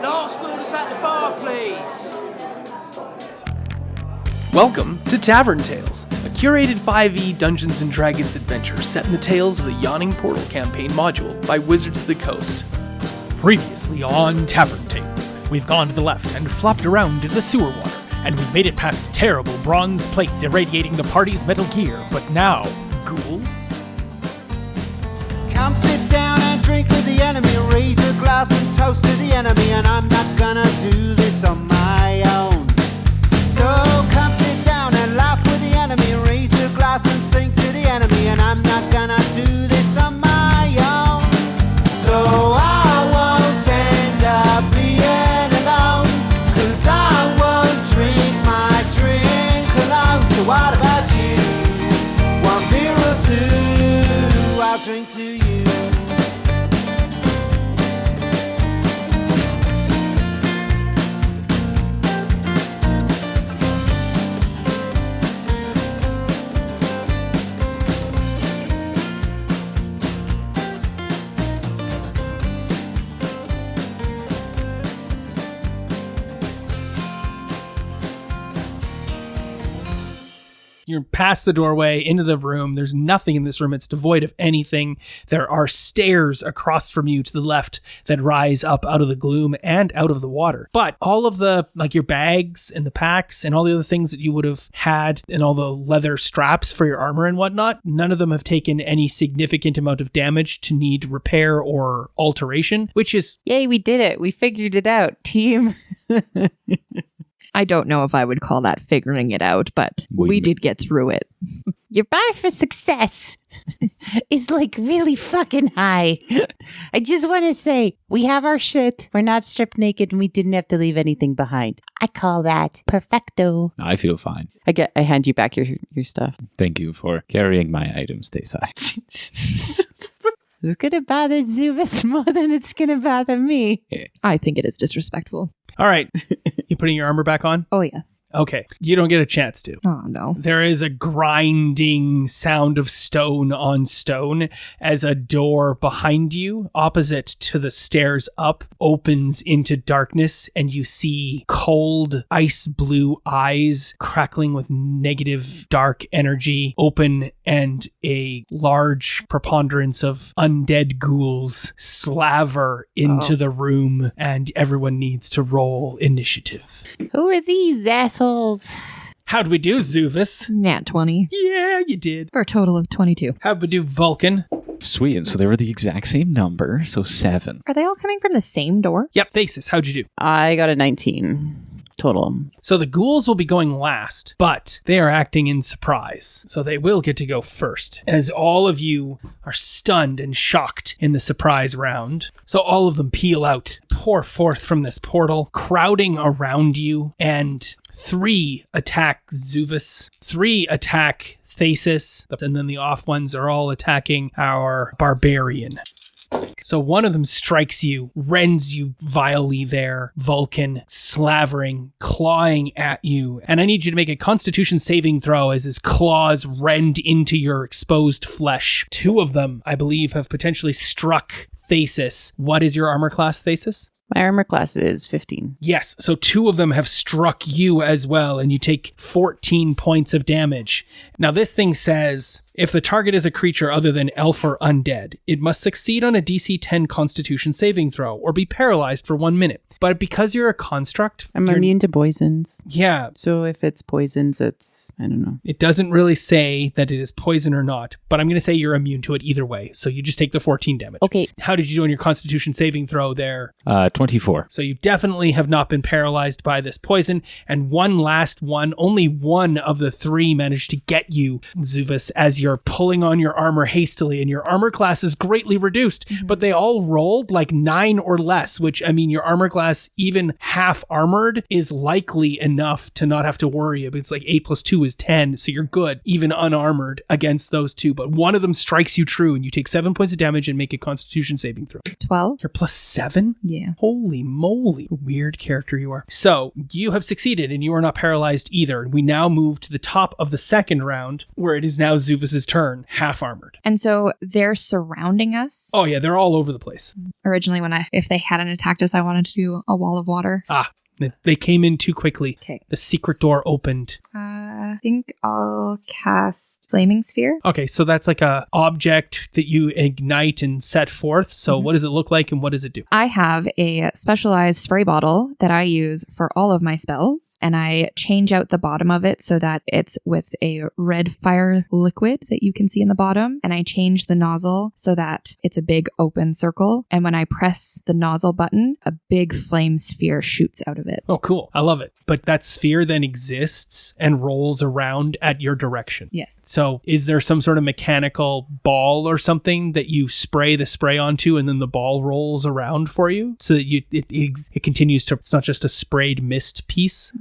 Last orders at the bar, please. Welcome to Tavern Tales, a curated 5e Dungeons & Dragons adventure set in the tales of the Yawning Portal campaign module by Wizards of the Coast. Previously on Tavern Tales, we've gone to the left and flopped around in the sewer water, and we've made it past terrible bronze plates irradiating the party's metal gear, but now, ghouls? Come sit down and drink with the enemy, raise a glass and toast to the enemy, and I'm not gonna do this on my own. So come sit down and laugh with the enemy, raise a glass and sing to the enemy, and I'm not gonna do this on my own. So I won't end up being alone, 'cause I won't drink my drink alone. So what about you? 1 beer or two, I'll drink to you. You're past the doorway, into the room. There's nothing in this room. It's devoid of anything. There are stairs across from you to the left that rise up out of the gloom and out of the water. But all of the, like your bags and the packs and all the other things that you would have had and all the leather straps for your armor and whatnot, none of them have taken any significant amount of damage to need repair or alteration, which is... Yay, we did it. We figured it out, team. I don't know if I would call that figuring it out, but we did get through it. Your bar for success is like really fucking high. I just want to say, we have our shit. We're not stripped naked and we didn't have to leave anything behind. I call that perfecto. I feel fine. I hand you back your stuff. Thank you for carrying my items, Desai. It's going to bother Zubas more than it's going to bother me. I think it is disrespectful. All right. You putting your armor back on? Oh, yes. Okay. You don't get a chance to. Oh, no. There is a grinding sound of stone on stone as a door behind you, opposite to the stairs up, opens into darkness, and you see cold, ice blue eyes crackling with negative, dark energy open, and a large preponderance of undead ghouls slaver into the room, and everyone needs to roll initiative. Who are these assholes? How'd we do, Zuvis? Nat 20. Yeah, you did. For a total of 22. How'd we do, Vulcan? Sweet, and so they were the exact same number, so 7. Are they all coming from the same door? Yep, Thesis, how'd you do? I got a 19 total. So the ghouls will be going last, but they are acting in surprise, so they will get to go first, as all of you are stunned and shocked in the surprise round. So all of them peel out, pour forth from this portal, crowding around you, and 3 attack Zuvis, 3 attack Thesis, and then the off ones are all attacking our barbarian. So one of them strikes you, rends you vilely there, Vulcan, slavering, clawing at you. And I need you to make a Constitution saving throw as his claws rend into your exposed flesh. 2 of them, I believe, have potentially struck Thesis. What is your armor class, Thesis? My armor class is 15. Yes, so 2 of them have struck you as well, and you take 14 points of damage. Now this thing says, if the target is a creature other than elf or undead, it must succeed on a DC 10 Constitution saving throw or be paralyzed for 1 minute. But because you're a construct... I'm immune to poisons. Yeah. So if it's poisons, it's... I don't know. It doesn't really say that it is poison or not, but I'm going to say you're immune to it either way. So you just take the 14 damage. Okay. How did you do on your Constitution saving throw there? 24. So you definitely have not been paralyzed by this poison. And one last one, only one of the 3 managed to get you, Zuvis, as you're pulling on your armor hastily, and your armor class is greatly reduced, but they all rolled like 9 or less, which, I mean, your armor class, even half armored, is likely enough to not have to worry. It's like 8 plus 2 is 10, so you're good, even unarmored, against those 2. But one of them strikes you true, and you take 7 points of damage and make a Constitution saving throw. 12. You're plus 7? Yeah. Holy moly. Weird character you are. So, you have succeeded and you are not paralyzed either. We now move to the top of the second round where it is now Zuvus's turn, half armored. And so they're surrounding us. Oh yeah, they're all over the place. Originally, if they hadn't attacked us, I wanted to do a wall of water. They came in too quickly. Okay. The secret door opened. I think I'll cast Flaming Sphere. Okay, so that's like a object that you ignite and set forth. So what does it look like and what does it do? I have a specialized spray bottle that I use for all of my spells, and I change out the bottom of it so that it's with a red fire liquid that you can see in the bottom, and I change the nozzle so that it's a big open circle, and when I press the nozzle button, a big flame sphere shoots out of it. Oh, cool. I love it. But that sphere then exists and rolls around at your direction. Yes. So is there some sort of mechanical ball or something that you spray the spray onto and then the ball rolls around for you so that it continues to, it's not just a sprayed mist piece?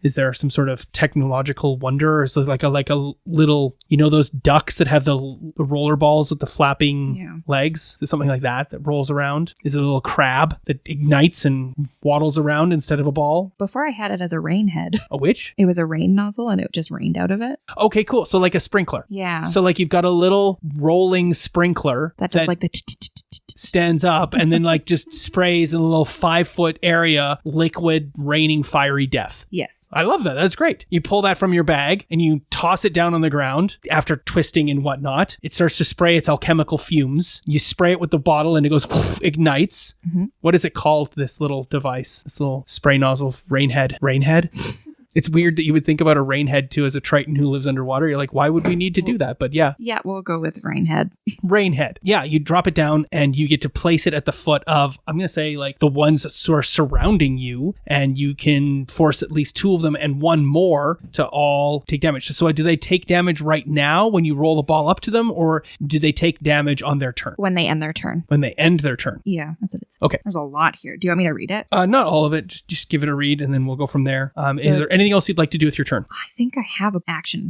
Is there some sort of technological wonder? Or is it like a little, those ducks that have the roller balls with the flapping legs? Is something like that rolls around? Is it a little crab that ignites and waddles around instead of a ball? Before I had it as a rain head. A witch? It was a rain nozzle and it just rained out of it. Okay, cool. So like a sprinkler. Yeah. So like you've got a little rolling sprinkler that does like the stands up and then like just sprays in a little 5-foot area liquid raining fiery death. Yes. I love that. That's great. You pull that from your bag and you toss it down on the ground after twisting and whatnot. It starts to spray its alchemical fumes. You spray it with the bottle and it goes ignites. What is it called, this little device? This little spray nozzle? Rainhead. It's weird that you would think about a rainhead too as a Triton who lives underwater. You're like, why would we need to do that? But yeah. Yeah, we'll go with rainhead. Rainhead. Yeah, you drop it down and you get to place it at the foot of, I'm going to say like the ones that are surrounding you, and you can force at least 2 of them and 1 more to all take damage. So do they take damage right now when you roll the ball up to them, or do they take damage on their turn? When they end their turn. When they end their turn. Yeah, that's what it's. Okay. There's a lot here. Do you want me to read it? Not all of it. Just give it a read and then we'll go from there. Is there anything else you'd like to do with your turn? I think I have a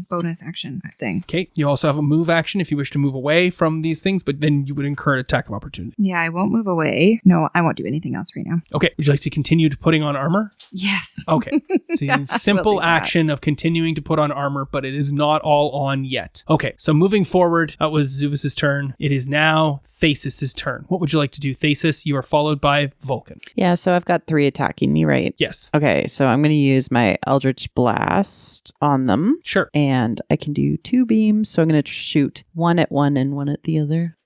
bonus action thing. Okay. You also have a move action if you wish to move away from these things, but then you would incur an attack of opportunity. Yeah, I won't move away. No, I won't do anything else right now. Okay. Would you like to continue to putting on armor? Yes. Okay. So you simple action of continuing to put on armor, but it is not all on yet. Okay. So moving forward, that was Zuvus's turn. It is now Thasis's turn. What would you like to do, Thasis? You are followed by Vulcan. Yeah, so I've got 3 attacking me, right? Yes. Okay, so I'm going to use my Eldritch Blast on them. Sure. And I can do 2 beams, so I'm going to shoot 1 at one and 1 at the other.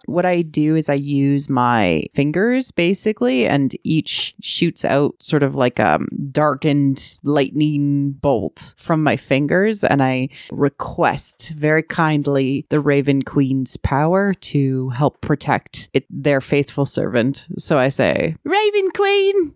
What I do is I use my fingers basically, and each shoots out sort of like a darkened lightning bolt from my fingers, and I request very kindly the Raven Queen's power to help protect their faithful servant. So I say, Raven Queen,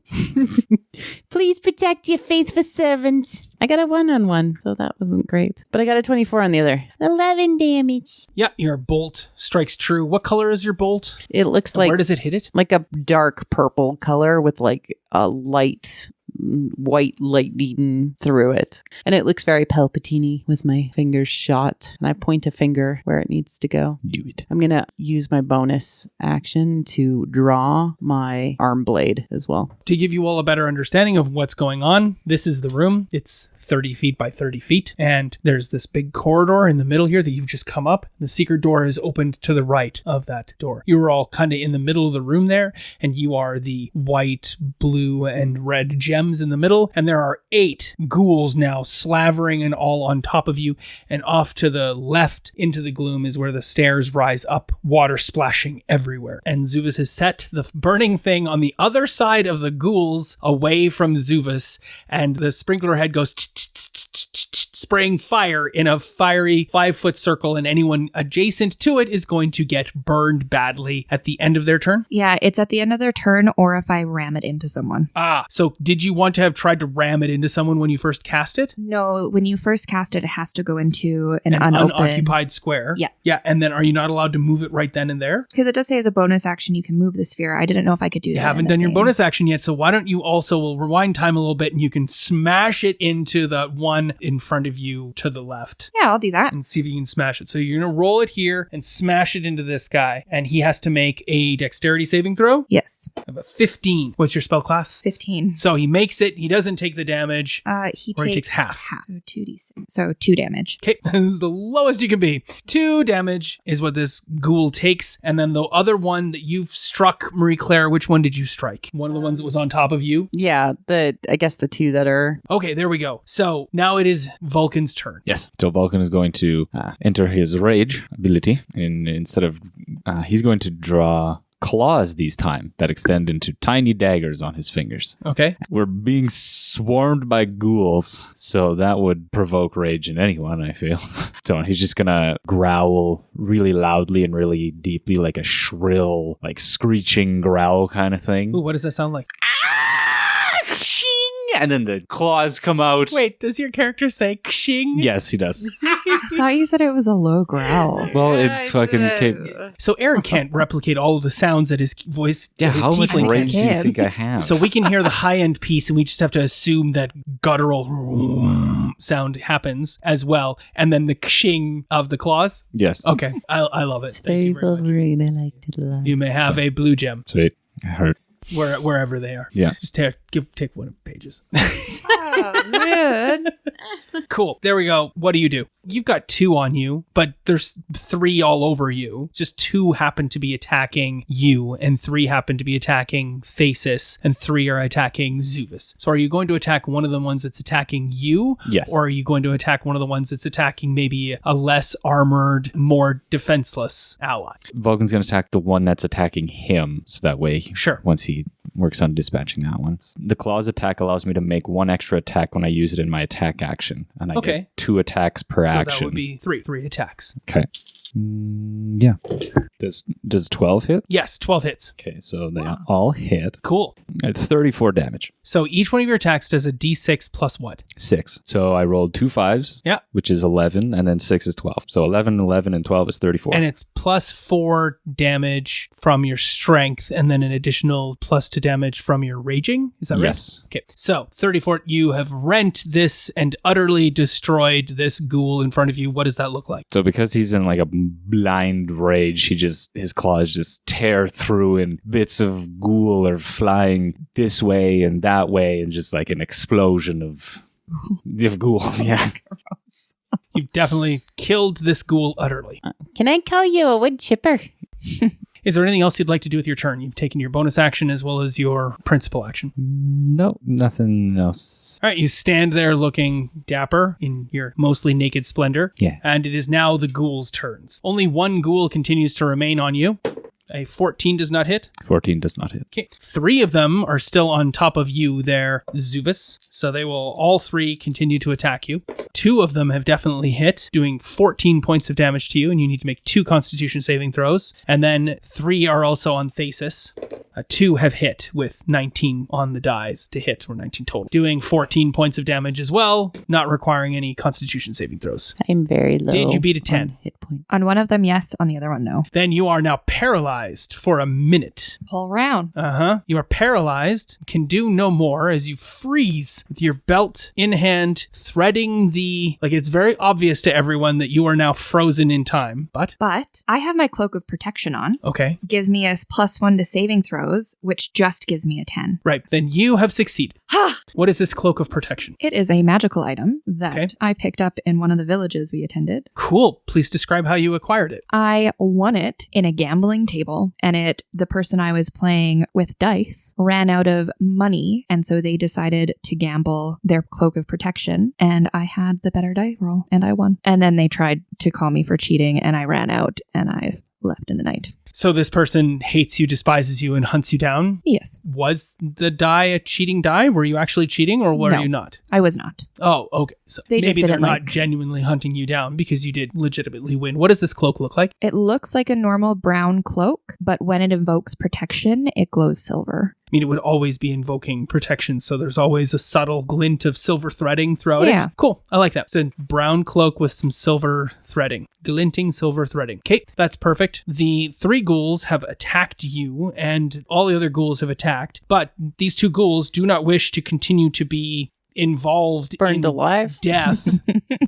please protect your faithful servant. I got a 1-on-1, so that wasn't great. But I got a 24 on the other. 11 damage. Yeah, your bolt strikes true. What color is your bolt? It looks like... Where does it hit it? Like a dark purple color with like a light white lightning through it. And it looks very Palpatine with my fingers shot. And I point a finger where it needs to go. Do it. I'm going to use my bonus action to draw my arm blade as well. To give you all a better understanding of what's going on, this is the room. It's 30 feet by 30 feet. And there's this big corridor in the middle here that you've just come up. The secret door is opened to the right of that door. You were all kind of in the middle of the room there, and you are the white, blue, and red gems in the middle, and there are 8 ghouls now slavering and all on top of you, and off to the left into the gloom is where the stairs rise up, water splashing everywhere. And Zuvus has set the burning thing on the other side of the ghouls away from Zuvus, and the sprinkler head goes spraying fire in a fiery 5-foot circle, and anyone adjacent to it is going to get burned badly at the end of their turn. Yeah, it's at the end of their turn, or if I ram it into someone. So did you want want to have tried to ram it into someone when you first cast it? No, when you first cast it, it has to go into an unoccupied square. Yeah. Yeah, and then are you not allowed to move it right then and there? Because it does say as a bonus action you can move the sphere. I didn't know if I could do that. You haven't done your bonus action yet, so why don't you also, we'll rewind time a little bit and you can smash it into the one in front of you to the left. Yeah, I'll do that. And see if you can smash it. So you're going to roll it here and smash it into this guy, and he has to make a dexterity saving throw. Yes. I have a 15. What's your spell class? 15. So he makes it. He doesn't take the damage. He takes half. So 2d6. So 2 damage. Okay, this is the lowest you can be. 2 damage is what this ghoul takes. And then the other one that you've struck, Marie Claire, which one did you strike? One of the ones that was on top of you? Yeah, I guess the two that are... Okay, there we go. So now it is Vulcan's turn. Yes. So Vulcan is going to enter his rage ability, and instead of he's going to draw claws this time that extend into tiny daggers on his fingers. Okay. We're being swarmed by ghouls, so that would provoke rage in anyone, I feel. So he's just gonna growl really loudly and really deeply, like a shrill, like screeching growl kind of thing. Ooh, what does that sound like? And then the claws come out. Wait, does your character say kshing? Yes, he does. I thought you said it was a low growl. Well, it fucking... So Aaron can't replicate all of the sounds that his voice... Yeah, his how much tiefling rage do you can. think I have? So we can hear the high-end piece, and we just have to assume that guttural sound happens as well, and then the kshing of the claws. Yes. Okay, I love it. It's Thank very you very much. Wolverine. I liked it a lot. You may have a blue gem Sweet. I heard. wherever they are. Yeah. Just take one of Paige's. Oh, rude. Cool. There we go. What do you do? You've got 2 on you, but there's 3 all over you. Just 2 happen to be attacking you, and 3 happen to be attacking Thesis, and 3 are attacking Zuvis. So are you going to attack one of the ones that's attacking you? Yes. Or are you going to attack one of the ones that's attacking maybe a less armored, more defenseless ally? Vulcan's going to attack the one that's attacking him, so that way, Sure. once he works on dispatching that one. The claws attack allows me to make 1 extra attack when I use it in my attack action, and I Okay. get 2 attacks per So action. that would be 3 attacks. Okay. Yeah. Does 12 hit? Yes, 12 hits. Okay, so they all hit. Cool. At 34 damage. So each one of your attacks does a d6 plus what? 6. So I rolled 2 5s, Yeah. which is 11, and then 6 is 12. So 11, 11, and 12 is 34. And it's plus 4 damage from your strength, and then an additional +2 damage from your raging. Is that right? Yes. Okay. So 34, you have rent this and utterly destroyed this ghoul in front of you. What does that look like? So because he's in like a blind rage, his claws just tear through, and bits of ghoul are flying this way and that way, and just like an explosion of ghoul. Yeah. You've definitely killed this ghoul utterly. Can I call you a wood chipper? Is there anything else you'd like to do with your turn? You've taken your bonus action as well as your principal action. No, nothing else. All right, you stand there looking dapper in your mostly naked splendor. Yeah. And it is now the ghoul's turns. Only 1 ghoul continues to remain on you. A 14 does not hit. 14 does not hit. Okay. 3 of them are still on top of you there, Zuvis. So they will all 3 continue to attack you. 2 of them have definitely hit, doing 14 points of damage to you, and you need to make 2 Constitution saving throws. And then 3 are also on Thesis. 2 have hit with 19 on the dice to hit, or 19 total, doing 14 points of damage as well, not requiring any Constitution saving throws. I'm very low. Did you beat a 10? on hit point. On one of them, yes. On the other one, no. Then you are now paralyzed for a minute. Whole round. You are paralyzed, can do no more as you freeze with your belt in hand, threading the... Like, it's very obvious to everyone that you are now frozen in time, but... But I have my cloak of protection on. Okay. Gives me a +1 to saving throws, which just gives me a 10. Right, then you have succeeded. What is this cloak of protection? It is a magical item that Okay. I picked up in one of the villages we attended. Cool. Please describe how you acquired it. I won it in a gambling table, and the person I was playing with dice ran out of money, and so they decided to gamble their cloak of protection, and I had the better die roll, and I won. And then they tried to call me for cheating, and I ran out, and I left in the night. So this person hates you, despises you, and hunts you down? Yes. Was the die a cheating die? Were you actually cheating, or were No. you not? I was not. Oh, okay. So They just maybe they're didn't not like- genuinely hunting you down because you did legitimately win. What does this cloak look like? It looks like a normal brown cloak, but when it invokes protection, it glows silver. mean, it would always be invoking protection, so there's always a subtle glint of silver threading throughout Yeah. it. Cool. I like that. It's a brown cloak with some silver threading. Glinting silver threading. Okay, that's perfect. The 3 ghouls have attacked you, and all the other ghouls have attacked, but these 2 ghouls do not wish to continue to be involved Burned in alive. death.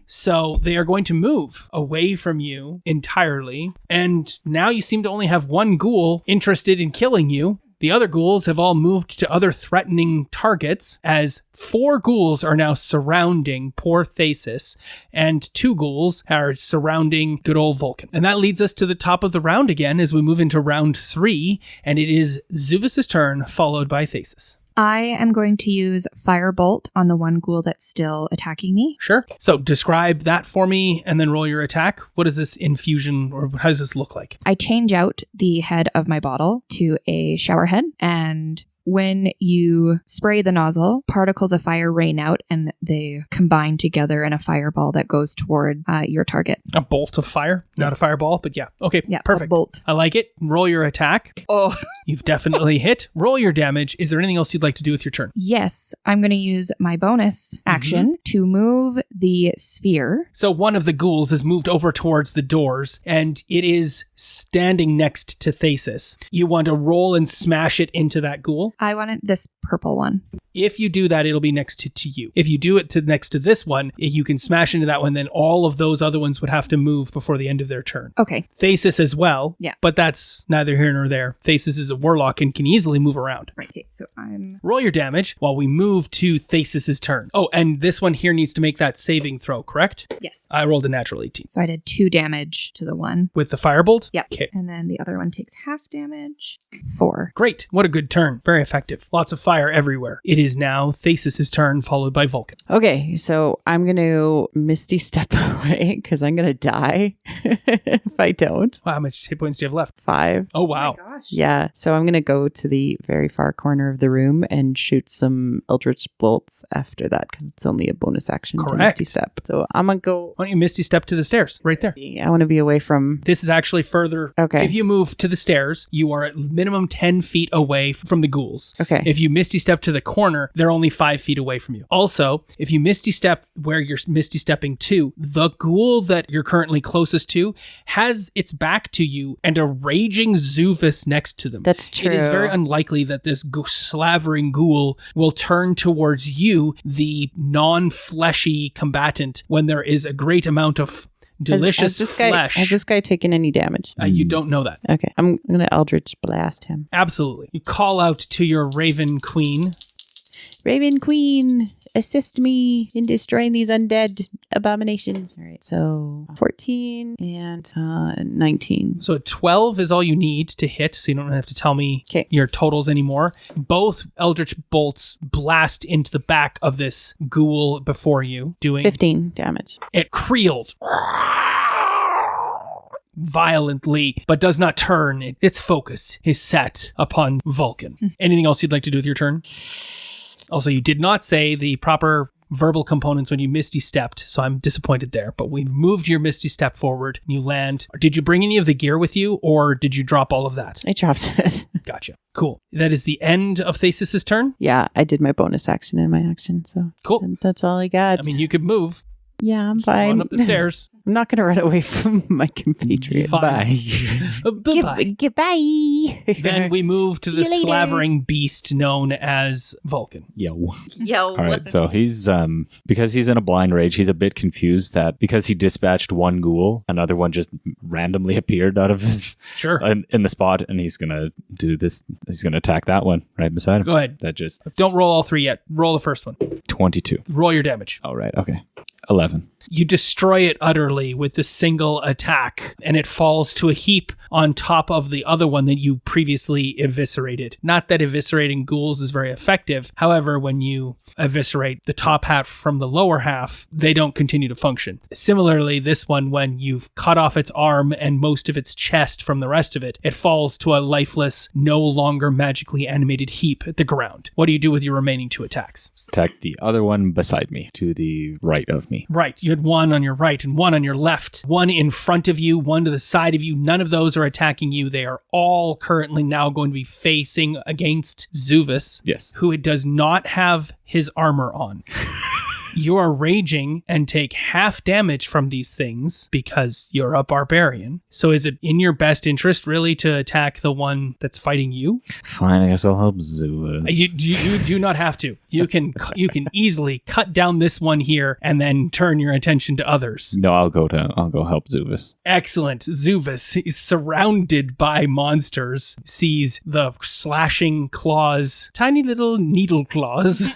So they are going to move away from you entirely. And now you seem to only have 1 ghoul interested in killing you. The other ghouls have all moved to other threatening targets, as 4 ghouls are now surrounding poor Thesis, and 2 ghouls are surrounding good old Vulcan. And that leads us to the top of the round again as we move into round 3, and it is Zuvis's turn, followed by Thesis. I am going to use Firebolt on the 1 ghoul that's still attacking me. Sure. So describe that for me and then roll your attack. What is this infusion, or how does this look like? I change out the head of my bottle to a shower head, and when you spray the nozzle, particles of fire rain out and they combine together in a fireball that goes toward your target. A bolt of fire, not a fireball, but yeah. Okay, Yeah, perfect. a bolt. I like it. Roll your attack. Oh. You've definitely hit. Roll your damage. Is there anything else you'd like to do with your turn? Yes, I'm going to use my bonus action to move the sphere. So one of the ghouls has moved over towards the doors, and it is standing next to Thesis. You want to roll and smash it into that ghoul. I wanted this purple one. If you do that, it'll be next to you. If you do it next to this one, you can smash into that one, then all of those other ones would have to move before the end of their turn. Okay. Thesis as well. Yeah. But that's neither here nor there. Thesis is a warlock and can easily move around. Right. Okay, so I'm... Roll your damage while we move to Thesis's turn. Oh, and this one here needs to make that saving throw, correct? Yes. I rolled a natural 18. So I did 2 damage to the one. With the firebolt? Yep. Okay. And then the other one takes half damage. 4. Great. What a good turn. Very effective. Lots of fire everywhere. It is now Thesis's turn, followed by Vulcan. Okay, so I'm going to Misty step away because I'm going to die if I don't. Wow, how much hit points do you have left? 5. Oh, wow. Gosh. Yeah, so I'm going to go to the very far corner of the room and shoot some Eldritch bolts after that because it's only a bonus action to Correct. Misty step. So I'm going to go. Why don't you Misty step to the stairs? Right there. I want to be away from. This is actually further. Okay. If you move to the stairs, you are at minimum 10 feet away from the ghouls. Okay. If you Misty step to the corner, they're only 5 feet away from you. Also, if you Misty step where you're Misty stepping to, the ghoul that you're currently closest to has its back to you and a raging Zuvis next to them. That's true. It is very unlikely that this slavering ghoul will turn towards you, the non-fleshy combatant, when there is a great amount of delicious flesh. Has this guy taken any damage? You don't know that. Okay, I'm going to Eldritch Blast him. Absolutely. You call out to your Raven Queen. Raven Queen, assist me in destroying these undead abominations. All right, so 14 and 19. So 12 is all you need to hit, so you don't have to tell me 'Kay. your totals anymore. Both Eldritch bolts blast into the back of this ghoul before you, doing 15 damage. It creels violently, but does not turn. Its focus is set upon Vulcan. Anything else you'd like to do with your turn? Also, you did not say the proper verbal components when you Misty stepped, so I'm disappointed there. But we've moved your Misty step forward, and you land. Did you bring any of the gear with you, or did you drop all of that? I dropped it. Gotcha. Cool. That is the end of Thesis's turn. Yeah, I did my bonus action and my action, so Cool. that's all I got. I mean, you could move. Yeah, I'm Run fine. up the stairs. I'm not going to run away from my compatriots. Fine. Bye-bye. Goodbye. Then we move to the See you later. slavering beast known as Vulcan. Yo. Yo. All right, so he's because he's in a blind rage, he's a bit confused that because he dispatched one ghoul, another one just randomly appeared out of his Sure. in the spot, and he's gonna do this. He's gonna attack that one right beside him. Go ahead. That just Don't roll all 3 yet. Roll the first one. 22. Roll your damage. All right, okay, 11. You destroy it utterly with the single attack, and it falls to a heap on top of the other one that you previously eviscerated. Not that eviscerating ghouls is very effective. However, when you eviscerate the top half from the lower half, they don't continue to function. Similarly, this one, when you've cut off its arm and most of its chest from the rest of it, it falls to a lifeless, no longer magically animated heap at the ground. What do you do with your remaining 2 attacks? Attack the other one beside me, to the right of me. Right. You had one on your right and one on your left, one in front of you, one to the side of you. None of those are attacking you. They are all currently now going to be facing against Zuvis, Yes. who does not have his armor on. You are raging and take half damage from these things because you're a barbarian. So is it in your best interest really to attack the one that's fighting you? Fine, I guess I'll help Zuvis. You do not have to. You can easily cut down this one here and then turn your attention to others. No, I'll go help Zuvis. Excellent. Zuvis is surrounded by monsters, sees the slashing claws, tiny little needle claws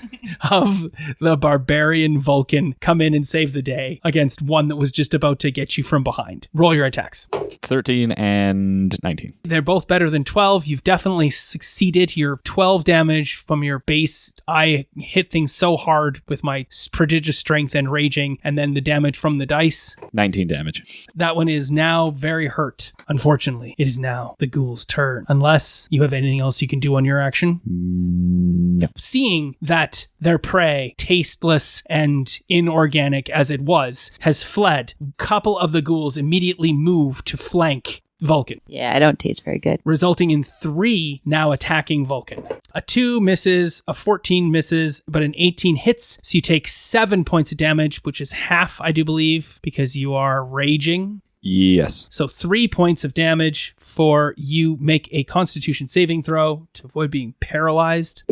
of the barbarian Vulcan come in and save the day against one that was just about to get you from behind. Roll your attacks. 13 and 19. They're both better than 12. You've definitely succeeded. Your 12 damage from your base. I hit things so hard with my prodigious strength and raging, and then the damage from the dice. 19 damage. That one is now very hurt. Unfortunately, it is now the ghoul's turn. Unless you have anything else you can do on your action. No. Seeing that their prey, tasteless and inorganic as it was, has fled, a couple of the ghouls immediately move to flank Vulcan, Yeah, I don't taste very good. resulting in 3 now attacking Vulcan. A 2 misses, a 14 misses, but an 18 hits, so you take 7 points of damage, which is half, I do believe, because you are raging. Yes. So 3 points of damage for you. Make a Constitution saving throw to avoid being paralyzed.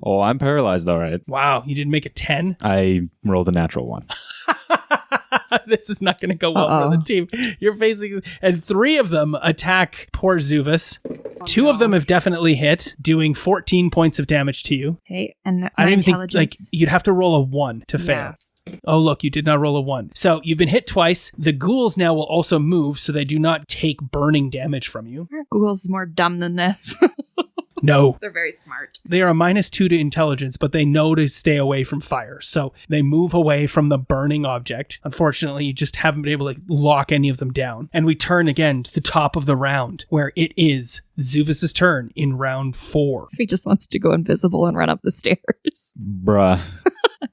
Oh, I'm paralyzed, all right. Wow, you didn't make a 10? I rolled a natural one. This is not going to go well for the team. You're facing, and 3 of them attack poor Zuvis. 2 of them have definitely hit, doing 14 points of damage to you. Okay, and I my don't even think, intelligence. you'd have to roll a 1 to fail. Oh, look, you did not roll a 1. So you've been hit twice. The ghouls now will also move, so they do not take burning damage from you. Google's more dumb than this. No. They're very smart. They are a -2 to intelligence, but they know to stay away from fire. So they move away from the burning object. Unfortunately, you just haven't been able to lock any of them down. And we turn again to the top of the round, where it is Zuvis' turn in round 4. He just wants to go invisible and run up the stairs. Bruh.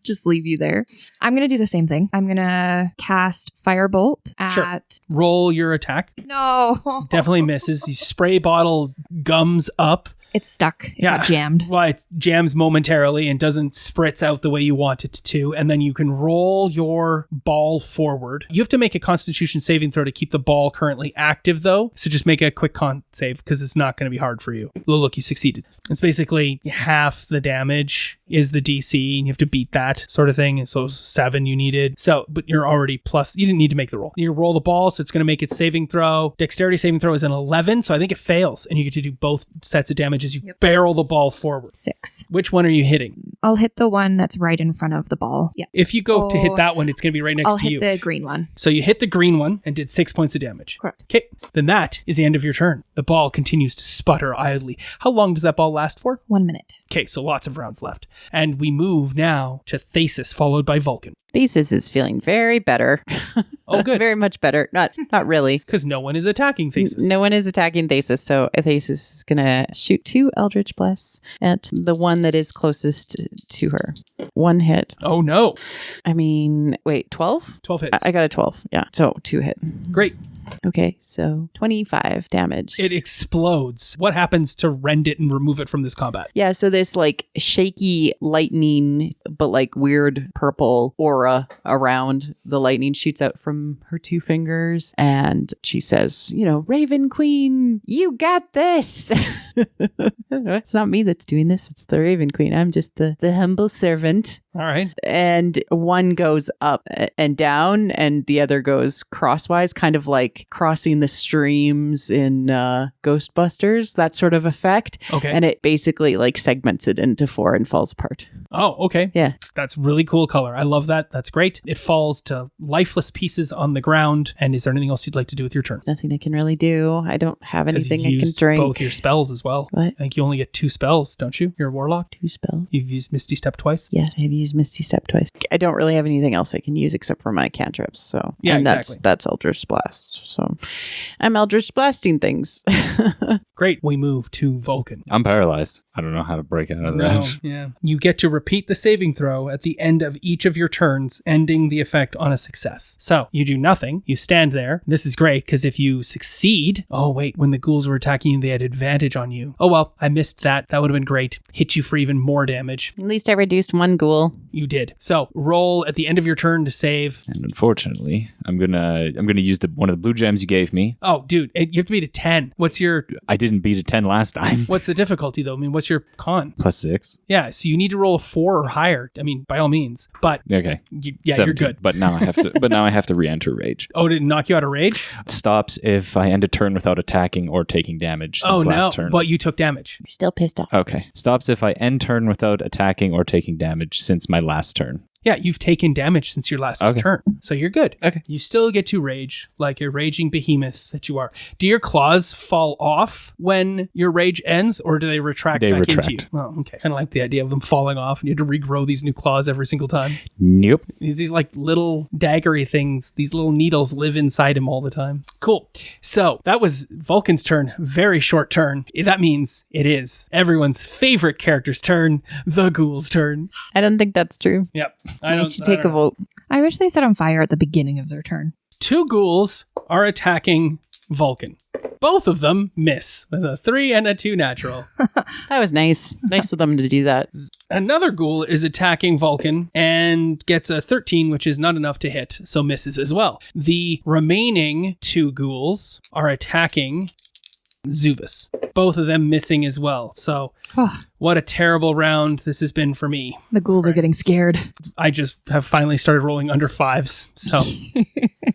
Just leave you there. I'm going to do the same thing. I'm going to cast Firebolt at... Sure. Roll your attack. No. Definitely misses. You spray bottle gums up. It's stuck. It Yeah. got jammed. Well, it jams momentarily and doesn't spritz out the way you want it to. And then you can roll your ball forward. You have to make a Constitution saving throw to keep the ball currently active, though. So just make a quick con save because it's not going to be hard for you. Well, look, you succeeded. It's basically half the damage is the DC, and you have to beat that sort of thing. And so 7 you needed. So, but you're already plus, you didn't need to make the roll. You roll the ball, so it's going to make its saving throw. Dexterity saving throw is an 11, so I think it fails. And you get to do both sets of damage as you barrel the ball forward. 6. Which one are you hitting? I'll hit the one that's right in front of the ball. Yeah. If you go to hit that one, it's going to be right next I'll to hit you. the green one. So you hit the green one and did 6 points of damage. Correct. Okay, then that is the end of your turn. The ball continues to sputter idly. How long does that ball last for? 1 minute. Okay, so lots of rounds left. And we move now to Thesis, followed by Vulcan. Thesis is feeling very better. Oh, good. Very much better. Not really. Because no one is attacking Thesis. No one is attacking Thesis, so Thesis is gonna shoot 2 Eldritch Blasts at the one that is closest to her. 1 hit. Oh, no. I mean, wait, 12? 12 hits. I got a 12. Yeah, so 2 hit. Great. Okay, so 25 damage. It explodes. What happens to rend it and remove it from this combat? Yeah, so this like shaky lightning, but like weird purple aura around the lightning shoots out from her 2 fingers. And she says, Raven Queen, you got this. It's not me that's doing this. It's the Raven Queen. I'm just the humble servant. All right. And one goes up and down and the other goes crosswise, kind of like crossing the streams in Ghostbusters, that sort of effect. Okay. And it basically like segments it into 4 and falls apart. Oh, okay. Yeah. That's really cool color. I love that. That's great. It falls to lifeless pieces on the ground. And is there anything else you'd like to do with your turn? Nothing I can really do. I don't have 'Cause anything you've I can used drink. both your spells as well. What? I think you only get 2 spells, don't you? You're a warlock. 2 spells. You've used Misty Step twice. Yes, I've used Misty Step twice. I don't really have anything else I can use except for my cantrips. So Yeah, and exactly. That's Eldritch Blast. So I'm Eldritch Blasting things. Great. We move to Vulcan. I'm paralyzed. I don't know how to break out of that. Yeah. You get to repeat the saving throw at the end of each of your turns, ending the effect on a success. So you do nothing. You stand there. This is great because if you succeed, oh wait, when the ghouls were attacking you, they had advantage on you. Oh well, I missed that. That would have been great. Hit you for even more damage. At least I reduced one ghoul. You did. So roll at the end of your turn to save. And unfortunately, I'm gonna use one of the blue gems you gave me. Oh, dude, you have to beat a 10. I didn't beat a 10 last time. What's the difficulty though? I mean, what's your con? +6. Yeah, so you need to roll a 4 or higher. I mean, by all means. But okay, you're 17. good. But now I have to re-enter rage. Oh, did it knock you out of rage? It stops if I end a turn without attacking or taking damage since last turn. But you took damage. You're still pissed off. Okay. Stops if I end turn without attacking or taking damage since my last turn. Yeah, you've taken damage since your last turn. So you're good. Okay. You still get to rage like a raging behemoth that you are. Do your claws fall off when your rage ends, or do they retract into you? Oh, okay. Kind of like the idea of them falling off and you have to regrow these new claws every single time. Nope. These like little daggery things, these little needles live inside him all the time. Cool. So that was Vulcan's turn. Very short turn. That means it is everyone's favorite character's turn, the ghoul's turn. I don't think that's true. Yep. I should take a vote. I wish they set on fire at the beginning of their turn. 2 ghouls are attacking Vulcan. Both of them miss with a 3 and a 2 natural. That was nice. Nice of them to do that. Another ghoul is attacking Vulcan and gets a 13, which is not enough to hit, so misses as well. The remaining 2 ghouls are attacking Zuvus. Both of them missing as well. So what a terrible round this has been for me. The ghouls are getting scared. I just have finally started rolling under 5s. So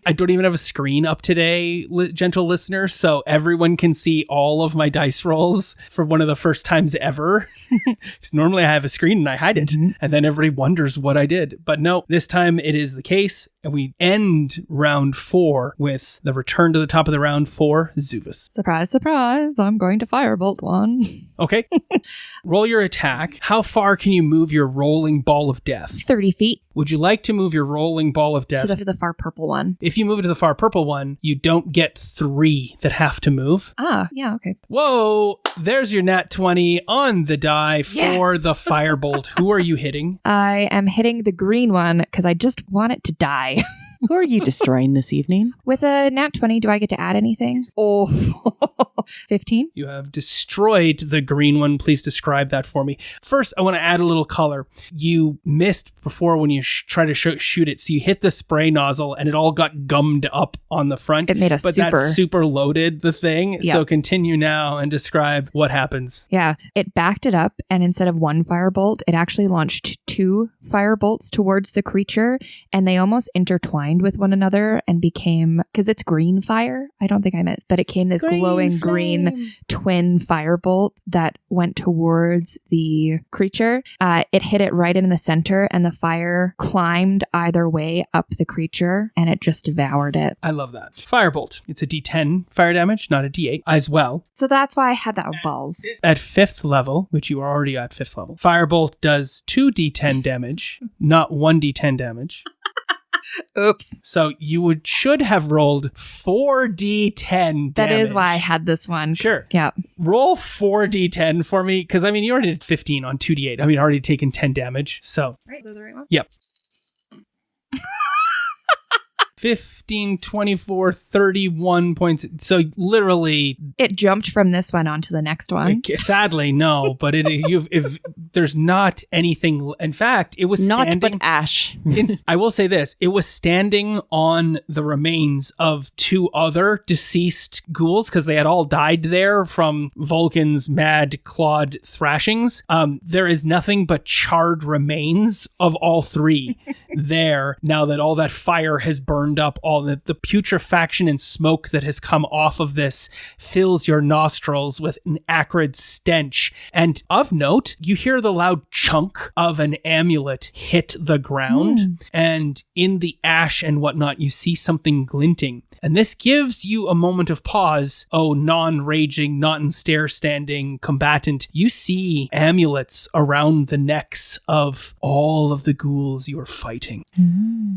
I don't even have a screen up today, gentle listener. So everyone can see all of my dice rolls for one of the first times ever. Because normally I have a screen and I hide it. Mm-hmm. And then everybody wonders what I did. But no, this time it is the case. And we end round 4 with the return to the top of the round for Zuvus. Surprise, surprise. I'm going to firebolt one. Okay. Roll your attack. How far can you move your rolling ball of death? 30 feet. Would you like to move your rolling ball of death to the far purple one? If you move it to the far purple one, you don't get 3 that have to move. Ah, yeah, okay. Whoa, there's your nat 20 on the die for the firebolt. Who are you hitting? I am hitting the green one because I just want it to die. Who are you destroying this evening? With a nat 20, do I get to add anything? Oh, 15. You have destroyed the green one. Please describe that for me. First, I want to add a little color. You missed before when you try to shoot it. So you hit the spray nozzle and it all got gummed up on the front. It made a but super. That super loaded the thing. Yeah. So continue now and describe what happens. Yeah, it backed it up, and instead of 1 firebolt, it actually launched 2 firebolts towards the creature, and they almost intertwined with one another and became, because it's green fire, I don't think I meant, but it came this glowing green twin firebolt that went towards the creature. It hit it right in the center, and the fire climbed either way up the creature, and it just devoured it. I love that. Firebolt. It's a D10 fire damage, not a D8 as well. So that's why I had that balls. At 5th level, which you are already at 5th level, Firebolt does 2d10 damage, not 1d10 damage. Oops. So you should have rolled 4d10 damage. That is why I had this one. Sure. Yeah. Roll 4d10 for me, because I mean, you already did 15 on 2d8. I mean, already taken 10 damage. So. Right, is that the right one? Yep. 15, 24, 31 points. So literally... It jumped from this one onto the next one. Sadly, no. But if there's not anything... In fact, it was not standing... but ash. I will say this. It was standing on the remains of 2 other deceased ghouls because they had all died there from Vulcan's mad clawed thrashings. There is nothing but charred remains of all 3 there now that all that fire has burned up. All the putrefaction and smoke that has come off of this fills your nostrils with an acrid stench. And of note, you hear the loud chunk of an amulet hit the ground, and in the ash and whatnot, you see something glinting. And this gives you a moment of pause. Oh, non-raging, non-stare-standing combatant. You see amulets around the necks of all of the ghouls you are fighting.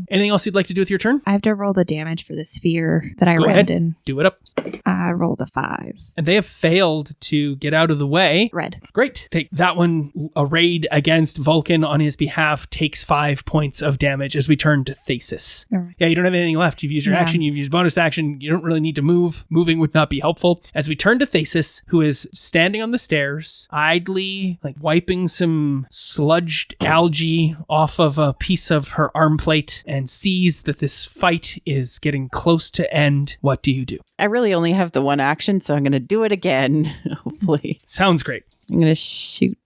Anything else you'd like to do with your turn? I have to roll the damage for the sphere that I Go rammed ahead. in. Do it up. I rolled a 5. And they have failed to get out of the way. Red. Great. Take that one arrayed against Vulcan on his behalf takes 5 points of damage as we turn to Thesis. All right. Yeah, you don't have anything left. You've used your Yeah. action, you've used bonus action. You don't really need to move. Moving would not be helpful. As we turn to Thesis, who is standing on the stairs, idly wiping some sludged algae off of a piece of her arm plate and sees that this fight is getting close to end. What do you do? I really only have the one action, so I'm going to do it again, hopefully. Sounds great. I'm going to shoot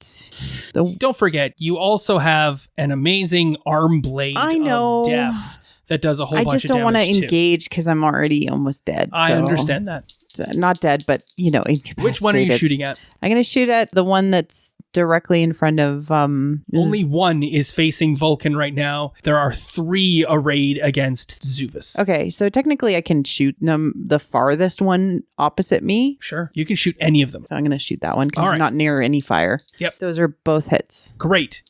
the... Don't forget, you also have an amazing arm blade I know. of death that does a whole I bunch just of don't want to damage too. engage because I'm already almost dead. I so- understand that. Not dead, but, incapacitated. Which one are you shooting at? I'm going to shoot at the one that's directly in front of... Only one is facing Vulcan right now. There are 3 arrayed against Zuvus. Okay, so technically I can shoot them the farthest one opposite me. Sure. You can shoot any of them. So I'm going to shoot that one because All it's right. not near any fire. Yep. Those are both hits. Great.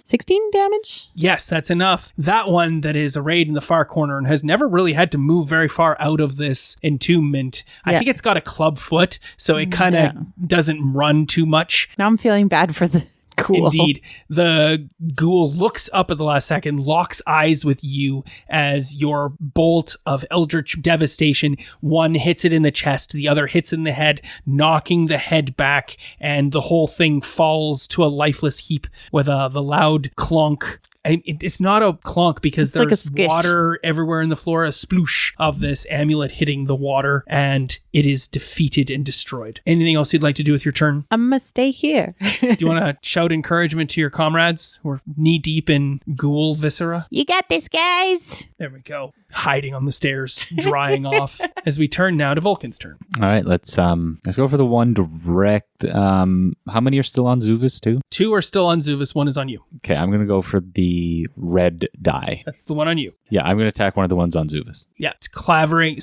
16 damage? Yes, that's enough. That one that is arrayed in the far corner and has never really had to move very far out of this entombment. I Yeah. think it's got a club foot, so it kind of doesn't run too much. Now I'm feeling bad for the ghoul. Indeed. The ghoul looks up at the last second, locks eyes with you as your bolt of eldritch devastation, one hits it in the chest, the other hits in the head, knocking the head back, and the whole thing falls to a lifeless heap with the loud clunk. It's not a clunk because It's like a there's skish. water everywhere in the floor, a sploosh of this amulet hitting the water, and it is defeated and destroyed. Anything else you'd like to do with your turn? I'm going to stay here. Do you want to shout encouragement to your comrades who are knee deep in ghoul viscera? You got this, guys. There we go. Hiding on the stairs, drying off. As we turn now to Vulcan's turn. All right, let's go for the one direct. How many are still on Zuvus too? 2 are still on Zuvus, 1 is on you. Okay, I'm gonna go for the red die. That's the one on you. Yeah, I'm gonna attack one of the ones on Zuvus. Yeah, it's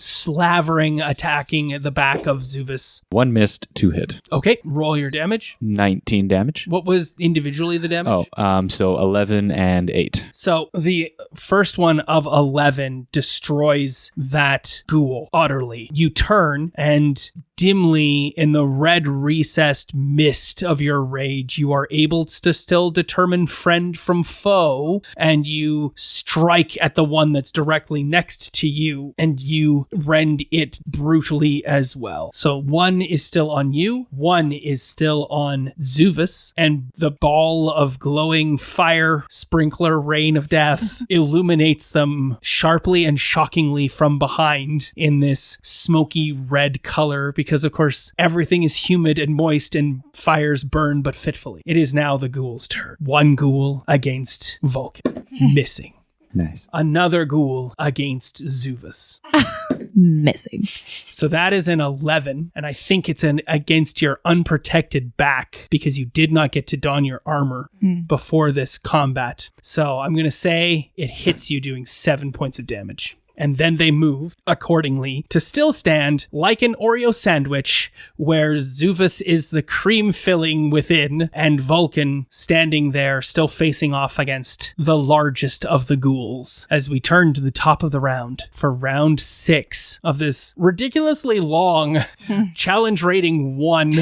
slavering, attacking the back of Zuvus. 1 missed, 2 hit. Okay, roll your damage. 19 damage. What was individually the damage? So 11 and 8. So the first one of 11 destroys that ghoul utterly. You turn and dimly in the red recessed mist of your rage, you are able to still determine friend from foe, and you strike at the one that's directly next to you, and you rend it brutally as well. So 1 is still on you, 1 is still on Zuvus, and the ball of glowing fire sprinkler rain of death illuminates them sharply and shockingly from behind in this smoky red color, because of course everything is humid and moist and fires burn but fitfully. It is now the ghoul's turn. 1 ghoul against Vulcan. Missing. Nice. Another ghoul against Zuvus. Missing. So that is an 11, and I think it's an against your unprotected back because you did not get to don your armor before this combat. So I'm going to say it hits you doing 7 points of damage. And then they move accordingly to still stand like an Oreo sandwich, where Zuvus is the cream filling within, and Vulcan standing there still facing off against the largest of the ghouls. As we turn to the top of the round for round 6 of this ridiculously long challenge rating 1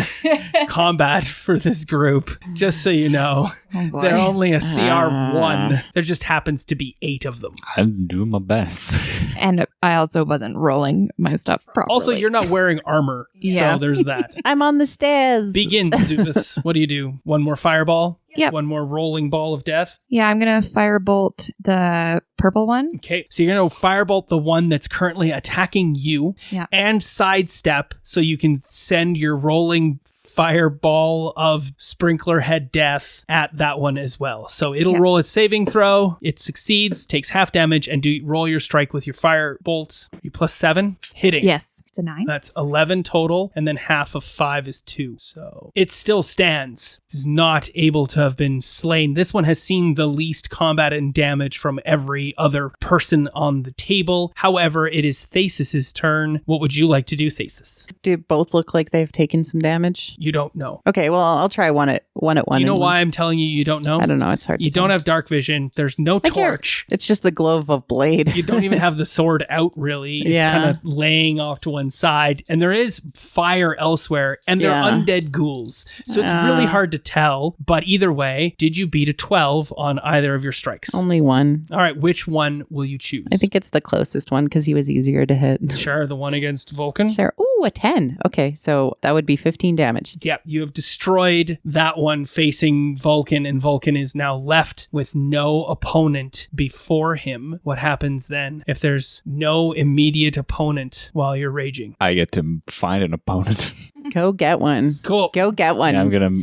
combat for this group. Just so you know, they're only a CR1. There just happens to be 8 of them. I'm doing my best. And I also wasn't rolling my stuff properly. Also, you're not wearing armor, Yeah. so there's that. I'm on the stairs. Begin, Zuvus. What do you do? 1 more fireball? Yep. 1 more rolling ball of death? Yeah, I'm going to firebolt the purple one. Okay, so you're going to firebolt the one that's currently attacking you Yeah. and sidestep so you can send your rolling fireball of sprinkler head death at that one as well. So it'll roll its saving throw. It succeeds, takes half damage, and roll your strike with your fire bolts. You +7, hitting. Yes, it's a 9. That's 11 total, and then half of 5 is 2. So it still stands. It is not able to have been slain. This one has seen the least combat and damage from every other person on the table. However, it is Thasis's turn. What would you like to do, Thasis? Do both look like they've taken some damage? You You don't know. Okay, well, I'll try one at one. Do you know and one. why I'm telling you don't know? I don't know. It's hard. You to don't tell. have dark vision. There's no I can't- torch. It's just the glow of a blade. You don't even have the sword out, really. It's Yeah. kind of laying off to one side. And there is fire elsewhere, and they're Yeah. undead ghouls. So it's really hard to tell. But either way, did you beat a 12 on either of your strikes? Only one. All right, which one will you choose? I think it's the closest one because he was easier to hit. Sure, the one against Vulcan? Sure. Ooh, a 10. Okay, so that would be 15 damage. Yep, you have destroyed that one facing Vulcan, and Vulcan is now left with no opponent before him. What happens then if there's no immediate opponent while you're raging? I get to find an opponent. Go get one. Cool. Go get one. Yeah, I'm gonna.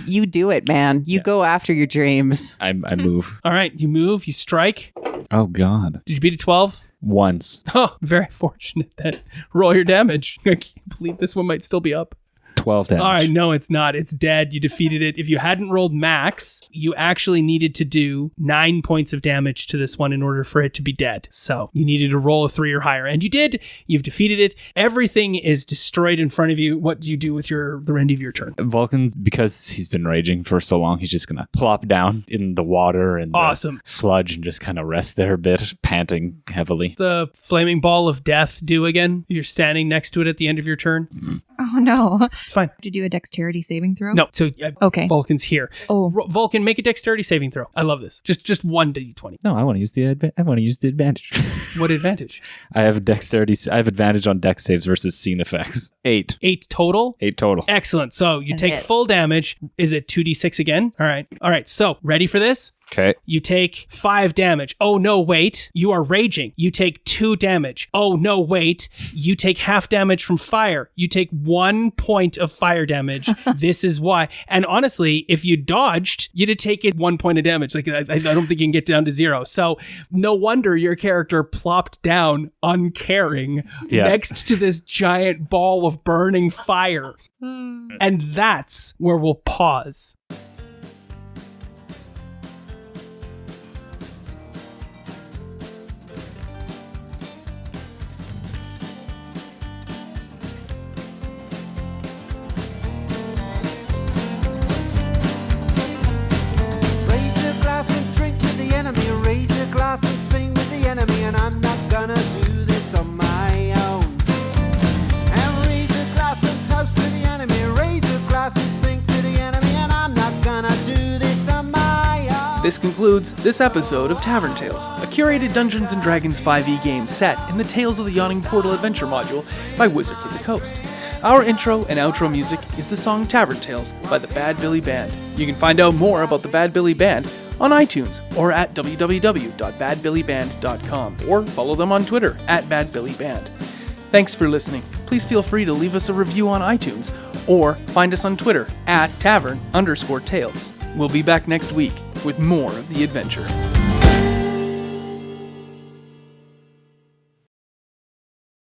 You do it, man. You go after your dreams. I move. All right, you move, you strike. Oh God. Did you beat a 12? Once. Oh, very fortunate then. Roll your damage. I can't believe this one might still be up. 12 damage. All right, no, it's not. It's dead. You defeated it. If you hadn't rolled max, you actually needed to do 9 points of damage to this one in order for it to be dead. So you needed to roll a 3 or higher, and you did. You've defeated it. Everything is destroyed in front of you. What do you do with the end of your turn? Vulcan, because he's been raging for so long, he's just gonna plop down in the water and the Awesome. sludge and just kind of rest there a bit, panting heavily. The flaming ball of death do again? You're standing next to it at the end of your turn. Oh no. It's fine. To do a dexterity saving throw? No, so Okay. Vulcan's here. Oh. Vulcan, make a dexterity saving throw. I love this. Just one d20. No, I want to use the advantage. What advantage? I have dexterity. I have advantage on dex saves versus scene effects. 8. 8 total. 8 total. Excellent. So you A take hit. full damage. Is it 2d6 again? All right. All right. So ready for this? Okay. You take 5 damage. Oh, no, wait. You are raging. You take 2 damage. Oh, no, wait. You take half damage from fire. You take 1 point of fire damage. This is why. And honestly, if you dodged, you'd have taken 1 point of damage. Like, I don't think you can get down to 0. So no wonder your character plopped down uncaring next to this giant ball of burning fire. And that's where we'll pause. Raise a glass and drink with the enemy. Raise a glass and sing with the enemy. And I'm not gonna do this on my own. And raise a glass and toast to the enemy. Raise a glass and sing to the enemy. And I'm not gonna do this on my own. This concludes this episode of Tavern Tales, a curated Dungeons & Dragons 5e game set in the Tales of the Yawning Portal adventure module by Wizards of the Coast. Our intro and outro music is the song Tavern Tales by the Bad Billy Band. You can find out more about the Bad Billy Band on iTunes or at www.badbillyband.com or follow them on Twitter at badbillyband. Thanks for listening. Please feel free to leave us a review on iTunes or find us on Twitter at tavern_tales. We'll be back next week with more of the adventure.